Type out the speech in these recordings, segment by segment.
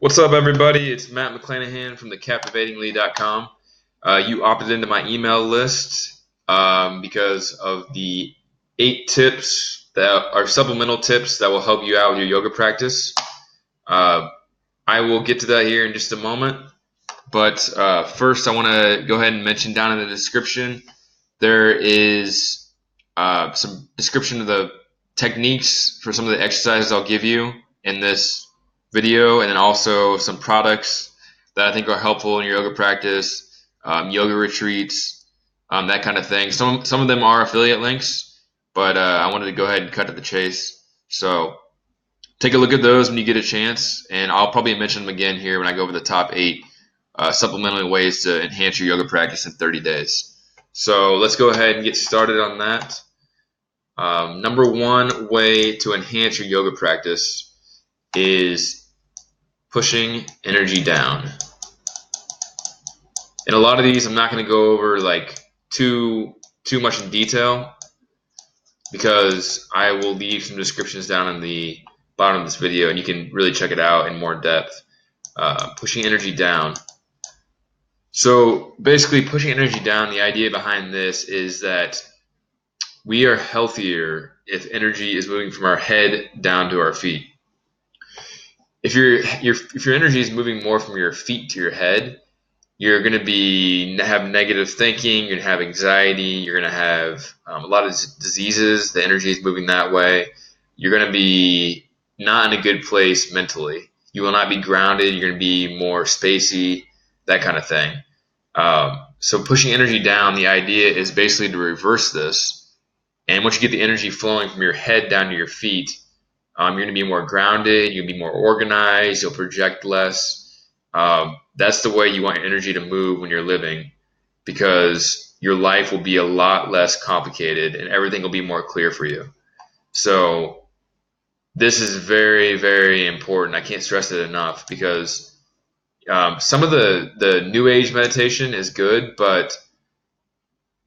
What's up, everybody? It's Matt McClanahan from thecaptivatingly.com. You opted into my email list because of the 8 tips that are supplemental tips that will help you out with your yoga practice. I will get to that here in just a moment. But first, I want to go ahead and mention down in the description, there is some description of the techniques for some of the exercises I'll give you in this video, and then also some products that I think are helpful in your yoga practice, yoga retreats, that kind of thing. Some of them are affiliate links, but I wanted to go ahead and cut to the chase. So take a look at those when you get a chance, and I'll probably mention them again here when I go over the top 8 supplemental ways to enhance your yoga practice in 30 days. So let's go ahead and get started on that. Number 1 way to enhance your yoga practice is pushing energy down. And a lot of these I'm not going to go over like too much in detail, because I will leave some descriptions down in the bottom of this video and you can really check it out in more depth. Pushing energy down. So basically, pushing energy down, the idea behind this is that we are healthier if energy is moving from our head down to our feet. If your energy is moving more from your feet to your head, you're going to have negative thinking, you're going to have anxiety, you're going to have a lot of diseases. The energy is moving that way. You're going to be not in a good place mentally. You will not be grounded. You're going to be more spacey, that kind of thing. So pushing energy down, the idea is basically to reverse this. And once you get the energy flowing from your head down to your feet, you're going to be more grounded, you'll be more organized, you'll project less. That's the way you want your energy to move when you're living, because your life will be a lot less complicated and everything will be more clear for you. So this is very, very important. I can't stress it enough, because some of the New Age meditation is good, but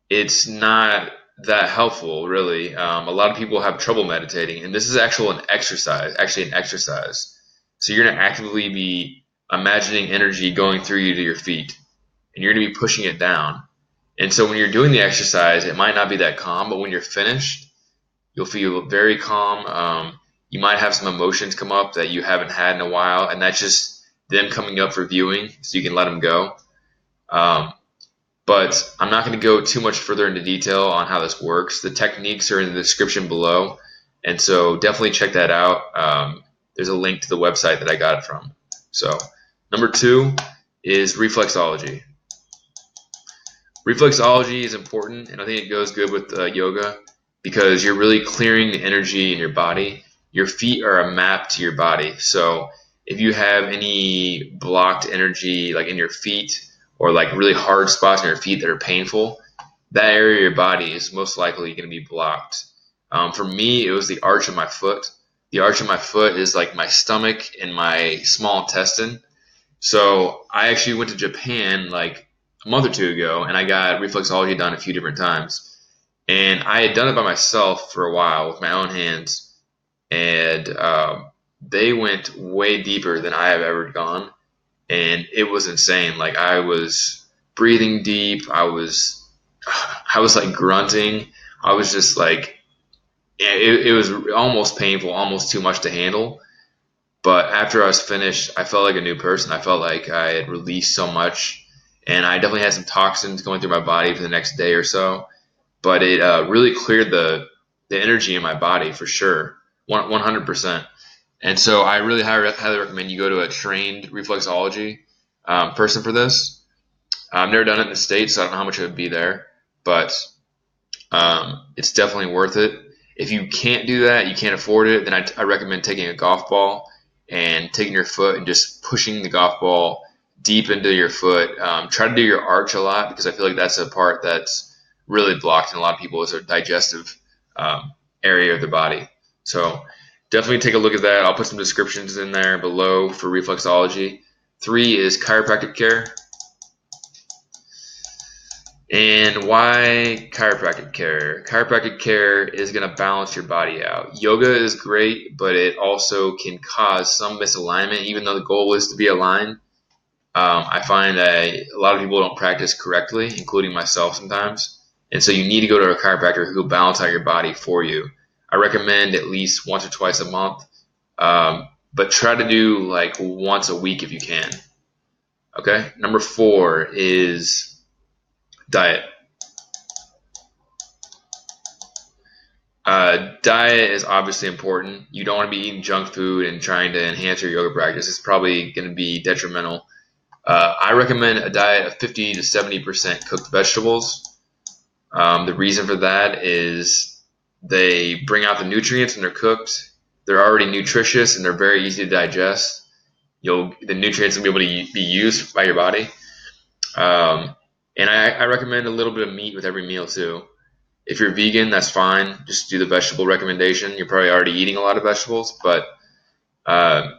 it's not that helpful, really. A lot of people have trouble meditating, and this is actually an exercise. So you're going to actively be imagining energy going through you to your feet, and you're going to be pushing it down. And so when you're doing the exercise, it might not be that calm, but when you're finished, you'll feel very calm. You might have some emotions come up that you haven't had in a while, and that's just them coming up for viewing, so you can let them go. But I'm not going to go too much further into detail on how this works. The techniques are in the description below, and so definitely check that out. There's a link to the website that I got it from. So number 2 is reflexology. Reflexology is important, and I think it goes good with yoga, because you're really clearing the energy in your body. Your feet are a map to your body. So if you have any blocked energy like in your feet, or like really hard spots in your feet that are painful, that area of your body is most likely going to be blocked. For me, it was the arch of my foot. The arch of my foot is like my stomach and my small intestine. So I actually went to Japan like a month or 2 ago, and I got reflexology done a few different times. And I had done it by myself for a while with my own hands, and they went way deeper than I have ever gone. And it was insane. Like, I was breathing deep. I was like grunting. I was just like, it was almost painful, almost too much to handle. But after I was finished, I felt like a new person. I felt like I had released so much, and I definitely had some toxins going through my body for the next day or so. But it really cleared the energy in my body for sure, 100%. And so I really highly recommend you go to a trained reflexology person for this. I've never done it in the States, so I don't know how much it would be there, but it's definitely worth it. If you can't do that, you can't afford it, then I recommend taking a golf ball and taking your foot and just pushing the golf ball deep into your foot. Try to do your arch a lot, because I feel like that's a part that's really blocked in a lot of people, is their digestive area of the body. So definitely take a look at that. I'll put some descriptions in there below for reflexology. 3 is chiropractic care. And why chiropractic care? Chiropractic care is going to balance your body out. Yoga is great, but it also can cause some misalignment, even though the goal is to be aligned. I find that a lot of people don't practice correctly, including myself sometimes. And so you need to go to a chiropractor who will balance out your body for you. I recommend at least once or twice a month, but try to do like once a week if you can. Okay. Number 4 is diet. Diet is obviously important. You don't want to be eating junk food and trying to enhance your yoga practice. It's probably going to be detrimental. I recommend a diet of 50 to 70% cooked vegetables. The reason for that is they bring out the nutrients when they're cooked. They're already nutritious and they're very easy to digest. The nutrients will be able to be used by your body. Um, and I recommend a little bit of meat with every meal too. If you're vegan, that's fine. Just do the vegetable recommendation. You're probably already eating a lot of vegetables, but uh,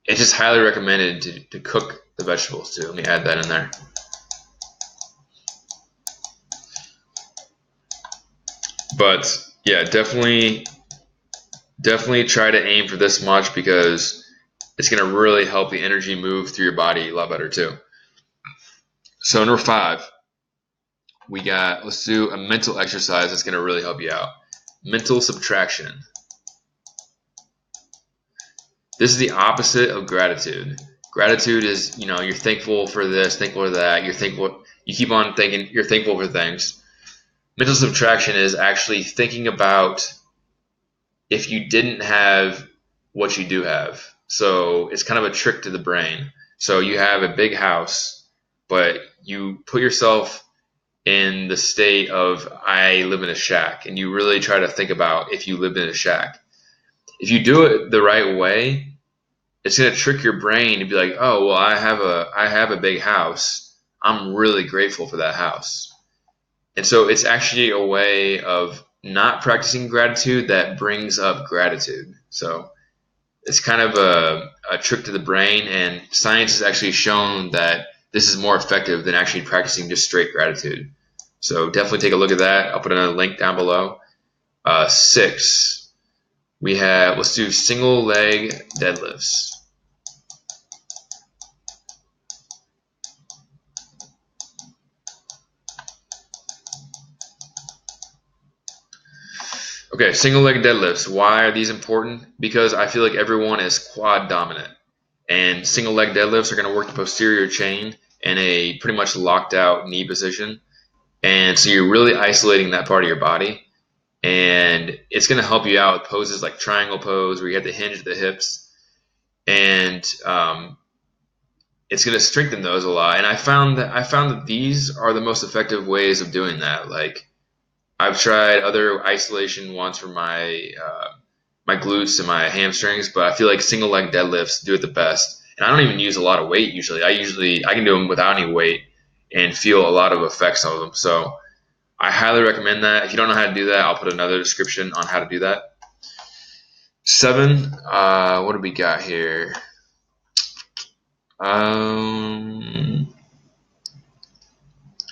it's just highly recommended to cook the vegetables too. Let me add that in there. But yeah, definitely try to aim for this much because it's going to really help the energy move through your body a lot better too. So number 5, let's do a mental exercise that's going to really help you out. Mental subtraction. This is the opposite of gratitude. Gratitude is, you're thankful for this, thankful for that. You keep on thinking you're thankful for things. Mental subtraction is actually thinking about if you didn't have what you do have. So it's kind of a trick to the brain. So you have a big house, but you put yourself in the state of I live in a shack, and you really try to think about if you lived in a shack. If you do it the right way, it's going to trick your brain to be like, oh, well, I have a big house. I'm really grateful for that house. And so it's actually a way of not practicing gratitude that brings up gratitude. So it's kind of a trick to the brain, and science has actually shown that this is more effective than actually practicing just straight gratitude. So definitely take a look at that. I'll put another link down below. 6, let's do single leg deadlifts. Okay, single leg deadlifts. Why are these important? Because I feel like everyone is quad dominant, and single leg deadlifts are going to work the posterior chain in a pretty much locked out knee position. And so you're really isolating that part of your body, and it's going to help you out with poses like triangle pose where you have to hinge the hips, and it's going to strengthen those a lot. And I found that these are the most effective ways of doing that. Like I've tried other isolation ones for my glutes and my hamstrings, but I feel like single leg deadlifts do it the best. And I don't even use a lot of weight usually. I can do them without any weight and feel a lot of effects of them. So I highly recommend that. If you don't know how to do that, I'll put another description on how to do that. 7, what do we got here?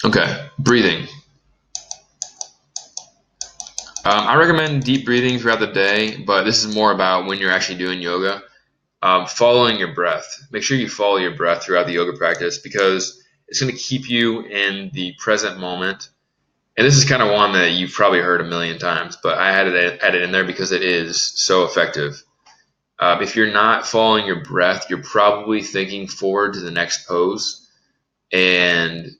Okay, breathing. I recommend deep breathing throughout the day, but this is more about when you're actually doing yoga. Following your breath. Make sure you follow your breath throughout the yoga practice because it's going to keep you in the present moment. And this is kind of one that you've probably heard a million times, but I added it in there because it is so effective. If you're not following your breath, you're probably thinking forward to the next pose. And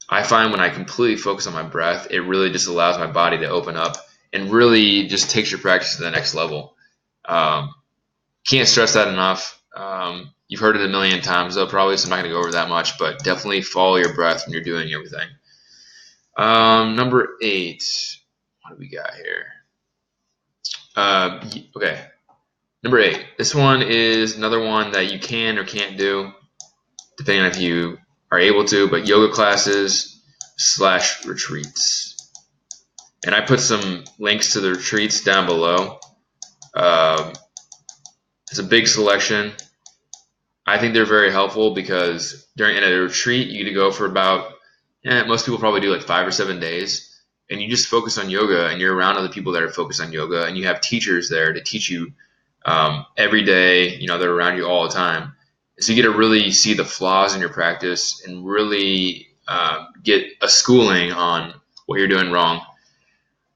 I find when I completely focus on my breath, it really just allows my body to open up and really just takes your practice to the next level. Can't stress that enough. You've heard it a million times, though, probably, so I'm not going to go over that much, but definitely follow your breath when you're doing everything. Number 8. What do we got here? Okay. Number 8. This one is another one that you can or can't do, depending on if you are able to, but yoga classes / retreats. And I put some links to the retreats down below. It's a big selection. I think they're very helpful because in a retreat, you get to go for about Yeah, most people probably do like 5 or 7 days, and you just focus on yoga, and you're around other people that are focused on yoga, and you have teachers there to teach you every day. You know, they're around you all the time, so you get to really see the flaws in your practice and really get a schooling on what you're doing wrong.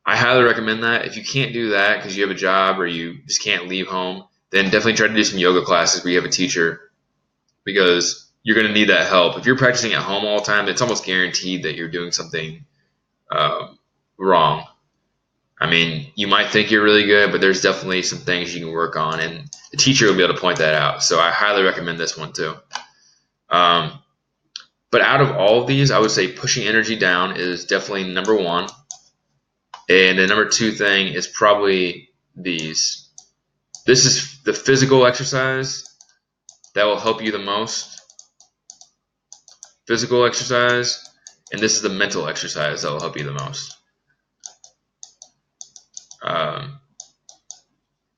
I highly recommend that. If you can't do that because you have a job or you just can't leave home, then definitely try to do some yoga classes where you have a teacher because you're going to need that help. If you're practicing at home all the time, it's almost guaranteed that you're doing something um, wrong. I mean, you might think you're really good, but there's definitely some things you can work on, and the teacher will be able to point that out. So I highly recommend this one too. Um, but out of all of these, I would say pushing energy down is definitely number one. And the number two thing is probably these. This is the physical exercise that will help you the most. Physical exercise, and this is the mental exercise that will help you the most. Um,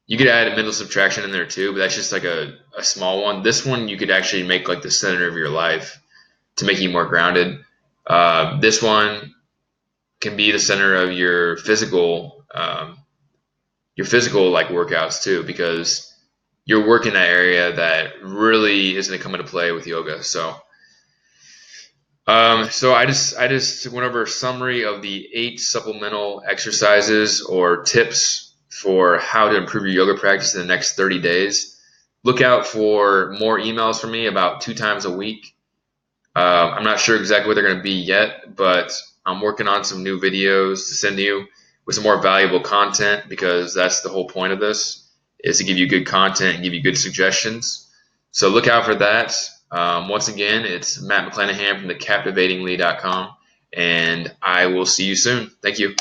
you could add mental subtraction in there too, but that's just like a small one. This one you could actually make like the center of your life to make you more grounded. This one can be the center of your physical like workouts too, because you're working that area that really is going to come into play with yoga. So I just went over a summary of the 8 supplemental exercises or tips for how to improve your yoga practice in the next 30 days. Look out for more emails from me about 2 times a week. I'm not sure exactly what they're going to be yet, but I'm working on some new videos to send you with some more valuable content because that's the whole point of this is to give you good content and give you good suggestions. So look out for that. Once again, it's Matt McClanahan from thecaptivatingly.com, and I will see you soon. Thank you.